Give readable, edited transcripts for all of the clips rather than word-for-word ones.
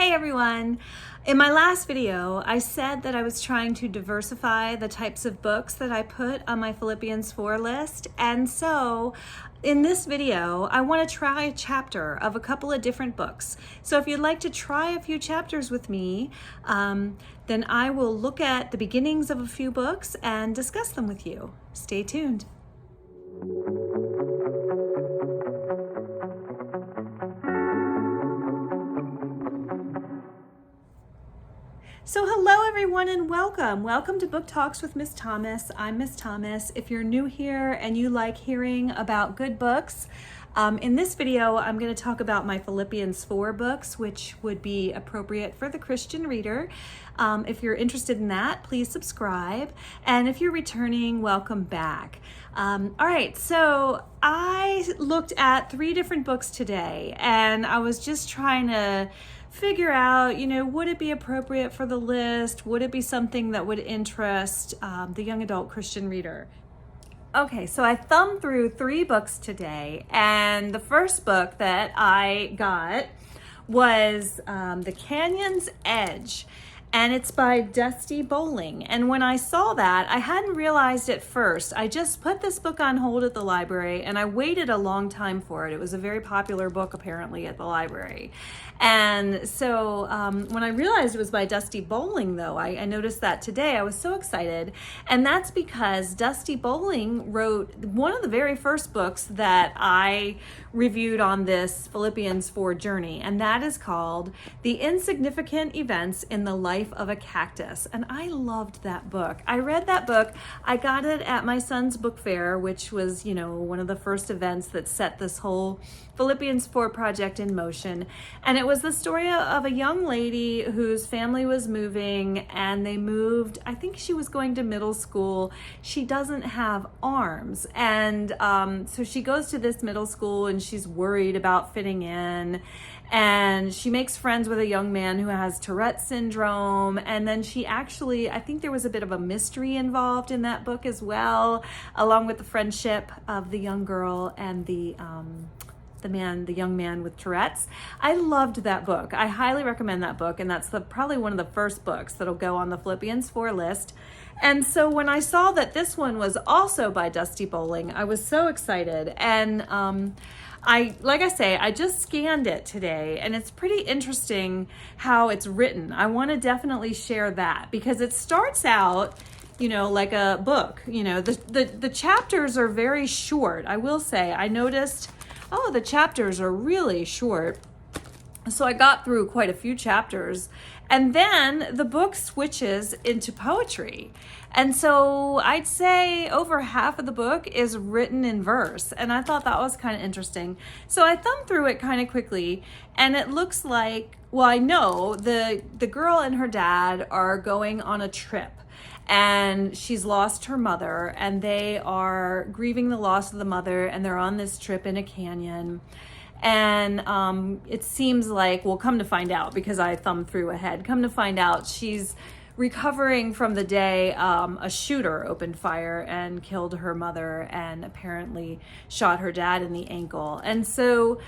Hey everyone! In my last video, I said that I was trying to diversify the types of books that I put on my Philippians 4 list. And so in this video, I want to try a chapter of a couple of different books. So if you'd like to try a few chapters with me, then I will look at the beginnings of a few books and discuss them with you. Stay tuned. So hello everyone and welcome. Welcome to Book Talks with Miss Thomas. I'm Miss Thomas. If you're new here and you like hearing about good books, in this video I'm going to talk about my Philippians 4 books, which would be appropriate for the Christian reader. If you're interested in that, please subscribe. And if you're returning, welcome back. All right, so I looked at 3 different books today and I was just trying to figure out, would it be appropriate for the list? Would it be something that would interest the young adult Christian reader? Okay, so I thumbed through 3 books today, and the first book that I got was The Canyon's Edge, and it's by Dusti. And when I saw that, I hadn't realized at first. I just put this book on hold at the library, and I waited a long time for it. It was a very popular book, apparently, at the library. And so when I realized it was by Dusti, though, I noticed that today. I was so excited. And that's because Dusti wrote one of the very first books that I reviewed on this Philippians 4 journey, and that is called The Insignificant Events in the Life of a Cactus. And I loved that book. I read that book. I got it at my son's book fair, which was, one of the first events that set this whole Philippians 4 project in motion. And it was the story of a young lady whose family was moving, and they moved, I think she was going to middle school. She doesn't have arms. And so she goes to this middle school and she's worried about fitting in. And she makes friends with a young man who has Tourette's syndrome. And then she actually, I think there was a bit of a mystery involved in that book as well, along with the friendship of the young girl and the young man with Tourette's. I loved that book. I highly recommend that book. And that's probably one of the first books that'll go on the Philippians 4 list. And so when I saw that this one was also by Dusti, I was so excited. And I just scanned it today, and it's pretty interesting how it's written. I want to definitely share that because it starts out, like a book. The chapters are very short. I will say, I noticed, the chapters are really short. So I got through quite a few chapters, and then the book switches into poetry. And so I'd say over half of the book is written in verse, and I thought that was kind of interesting. So I thumbed through it kind of quickly, and it looks like, I know the girl and her dad are going on a trip, and she's lost her mother, and they are grieving the loss of the mother, and they're on this trip in a canyon. And it seems like, come to find out, because I thumbed through ahead, come to find out she's recovering from the day a shooter opened fire and killed her mother and apparently shot her dad in the ankle. And so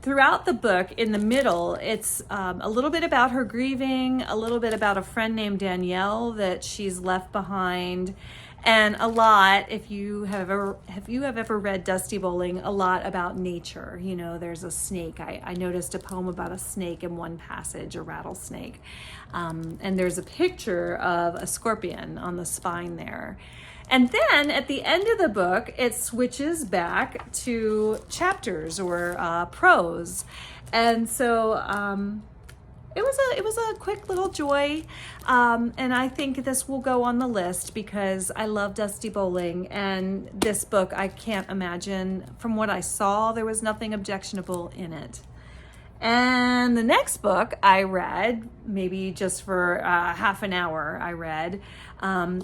throughout the book, in the middle, it's a little bit about her grieving, a little bit about a friend named Danielle that she's left behind, and a lot, if you have ever read Dusti, a lot about nature. There's a snake. I noticed a poem about a snake in one passage, a rattlesnake. And there's a picture of a scorpion on the spine there. And then at the end of the book, it switches back to chapters or prose. And so it was a quick little joy, and I think this will go on the list because I love Dusti, and this book, I can't imagine, from what I saw, there was nothing objectionable in it. And the next book I read, maybe just for half an hour I read,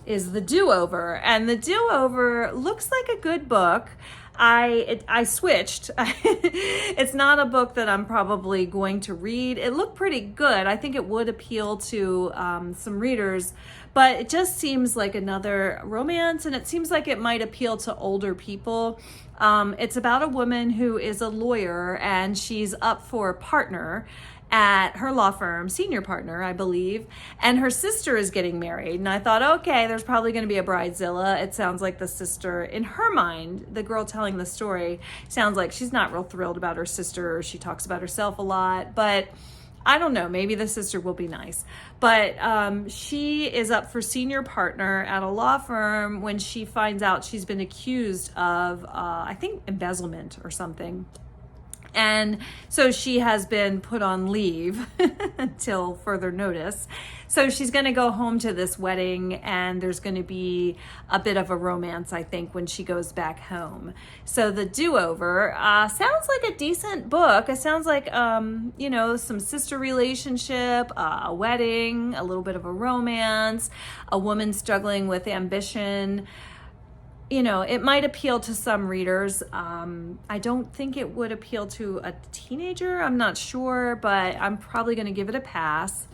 is The Do-Over. And The Do-Over looks like a good book. I switched. It's not a book that I'm probably going to read. It looked pretty good. I think it would appeal to some readers, but it just seems like another romance, and it seems like it might appeal to older people. It's about a woman who is a lawyer, and she's up for partner at her law firm, senior partner, I believe, and her sister is getting married. And I thought, okay, there's probably going to be a bridezilla. It sounds like the sister, in her mind, the girl telling the story, sounds like she's not real thrilled about her sister. She talks about herself a lot, but I don't know, maybe the sister will be nice. But she is up for senior partner at a law firm when she finds out she's been accused of, I think, embezzlement or something. And so she has been put on leave until further notice. So she's going to go home to this wedding, and there's going to be a bit of a romance, I think, when she goes back home. So The Do-Over sounds like a decent book. It sounds like, some sister relationship, a wedding, a little bit of a romance, a woman struggling with ambition. It might appeal to some readers. I don't think it would appeal to a teenager. I'm not sure, but I'm probably going to give it a pass.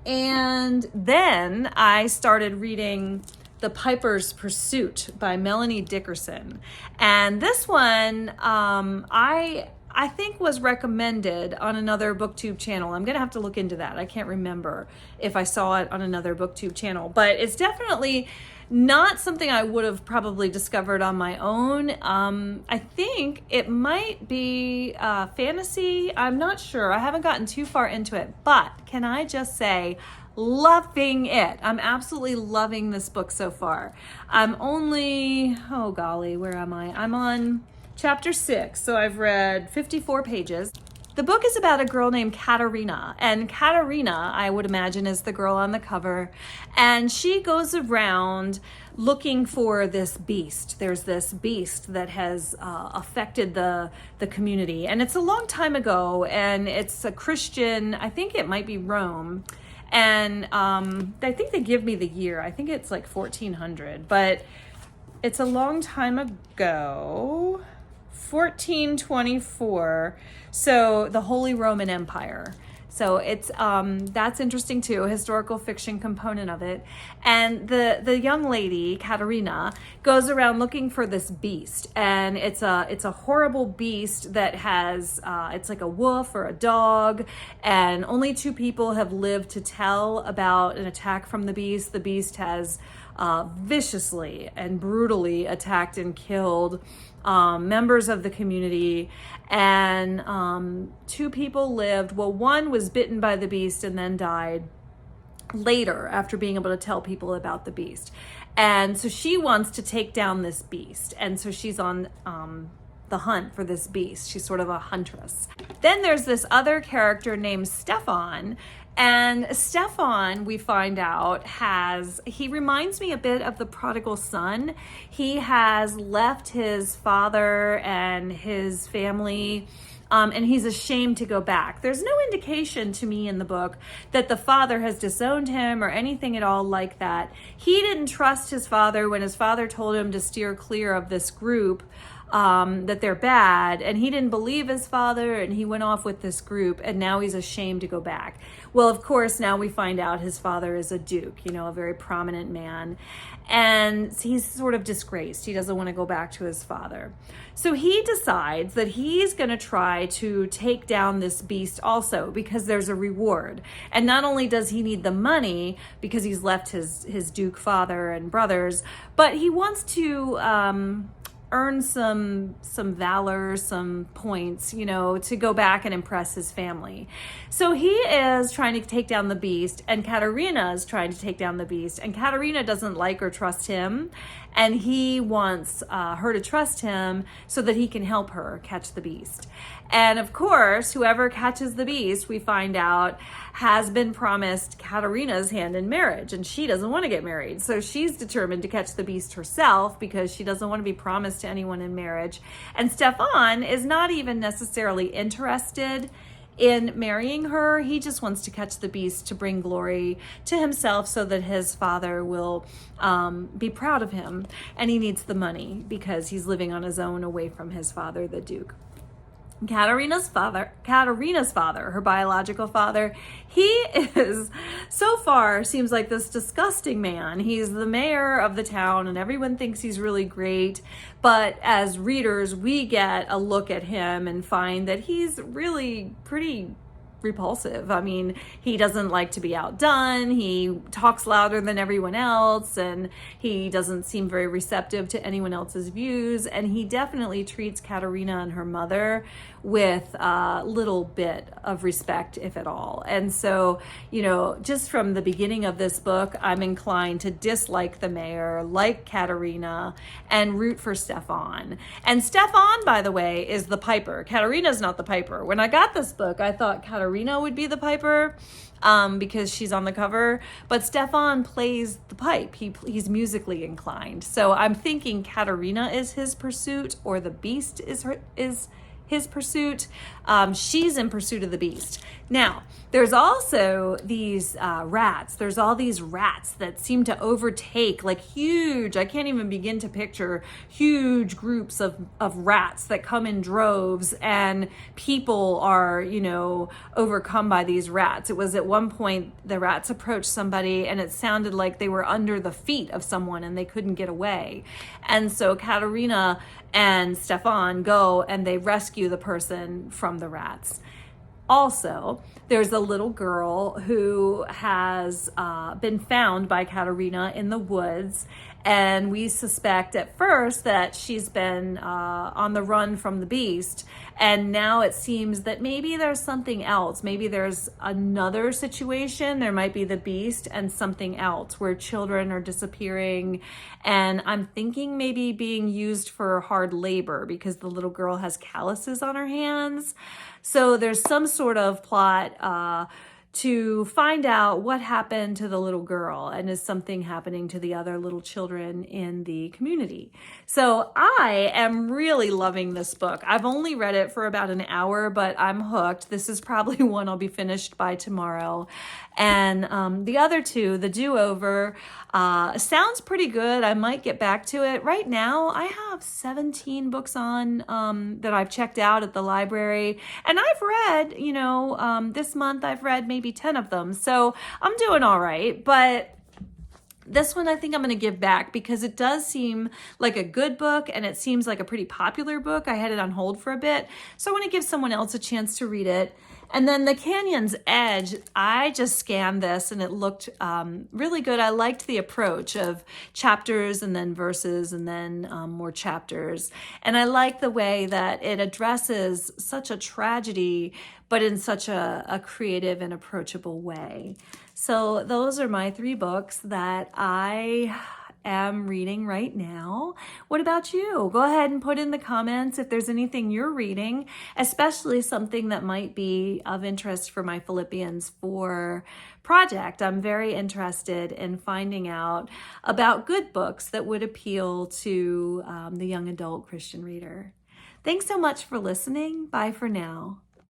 And then I started reading The Piper's Pursuit by Melanie Dickerson. And this one, I think was recommended on another BookTube channel. I'm going to have to look into that. I can't remember if I saw it on another BookTube channel, but it's definitely not something I would have probably discovered on my own. I think it might be fantasy. I'm not sure. I haven't gotten too far into it, but can I just say, loving it. I'm absolutely loving this book so far. I'm only, oh golly, where am I? I'm on chapter 6, so I've read 54 pages. The book is about a girl named Katerina, and Katerina, I would imagine, is the girl on the cover, and she goes around looking for this beast. There's this beast that has affected the community, and it's a long time ago, and it's a Christian, I think it might be Rome, and I think they give me the year. I think it's like 1400, but it's a long time ago. 1424, so the Holy Roman Empire. So it's that's interesting too, a historical fiction component of it. And the young lady, Katerina, goes around looking for this beast, and it's a horrible beast that has it's like a wolf or a dog, and only 2 people have lived to tell about an attack from the beast. The beast has viciously and brutally attacked and killed members of the community, and 2 people lived. Well, one was bitten by the beast and then died later after being able to tell people about the beast. And so she wants to take down this beast, and so she's on the hunt for this beast. She's sort of a huntress. Then there's this other character named Stefan. And Stefan, we find out, he reminds me a bit of the prodigal son. He has left his father and his family, and he's ashamed to go back. There's no indication to me in the book that the father has disowned him or anything at all like that. He didn't trust his father when his father told him to steer clear of this group, that they're bad, and he didn't believe his father, and he went off with this group, and now he's ashamed to go back. Well, of course, now we find out his father is a duke, a very prominent man, and he's sort of disgraced. He doesn't want to go back to his father. So he decides that he's going to try to take down this beast also, because there's a reward. And not only does he need the money because he's left his duke father and brothers, but he wants to earn some valor, some points, to go back and impress his family. So he is trying to take down the beast, and Katerina is trying to take down the beast, and Katerina doesn't like or trust him, and he wants her to trust him so that he can help her catch the beast. And of course, whoever catches the beast, we find out, has been promised Katerina's hand in marriage, and she doesn't want to get married. So she's determined to catch the beast herself because she doesn't want to be promised to anyone in marriage. And Stefan is not even necessarily interested in marrying her. He just wants to catch the beast to bring glory to himself so that his father will be proud of him. And he needs the money because he's living on his own away from his father, the Duke. Katerina's father, her biological father, he is so far seems like this disgusting man. He's the mayor of the town and everyone thinks he's really great. But as readers, we get a look at him and find that he's really pretty repulsive. I mean, he doesn't like to be outdone. He talks louder than everyone else, and he doesn't seem very receptive to anyone else's views. And he definitely treats Katerina and her mother with a little bit of respect, if at all. And so, you know, just from the beginning of this book, I'm inclined to dislike the mayor, like Katerina, and root for Stefan. And Stefan, by the way, is the piper. Katerina's not the piper. When I got this book, I thought Katerina would be the piper because she's on the cover, but Stefan plays the pipe. He's musically inclined. So I'm thinking Katerina is his pursuit, or the beast is his pursuit. She's in pursuit of the beast. Now, there's also these rats. There's all these rats that seem to overtake, like huge, I can't even begin to picture, huge groups of rats that come in droves, and people are, you know, overcome by these rats. It was at one point the rats approached somebody and it sounded like they were under the feet of someone and they couldn't get away. And so Katerina and Stefan go and they rescue the person from the rats. Also, there's a little girl who has been found by Katerina in the woods, and we suspect at first that she's been on the run from the beast, and now it seems that maybe there's something else. Maybe there's another situation. There might be the beast and something else where children are disappearing, and I'm thinking maybe being used for hard labor because the little girl has calluses on her hands. So there's some sort of plot to find out what happened to the little girl, and is something happening to the other little children in the community. So I am really loving this book. I've only read it for about an hour, but I'm hooked. This is probably one I'll be finished by tomorrow. And the other two, The Do-Over, sounds pretty good. I might get back to it. Right now, I have 17 books on that I've checked out at the library. And I've read, you know, this month I've read maybe 10 of them. So I'm doing all right. But this one I think I'm going to give back because it does seem like a good book and it seems like a pretty popular book. I had it on hold for a bit. So I want to give someone else a chance to read it. And then The Canyon's Edge, I just scanned this and it looked really good. I liked the approach of chapters and then verses and then more chapters. And I like the way that it addresses such a tragedy, but in such a creative and approachable way. So those are my 3 books that I am reading right now. What about you? Go ahead and put in the comments if there's anything you're reading, especially something that might be of interest for my Philippians 4 project. I'm very interested in finding out about good books that would appeal to the young adult Christian reader. Thanks so much for listening. Bye for now.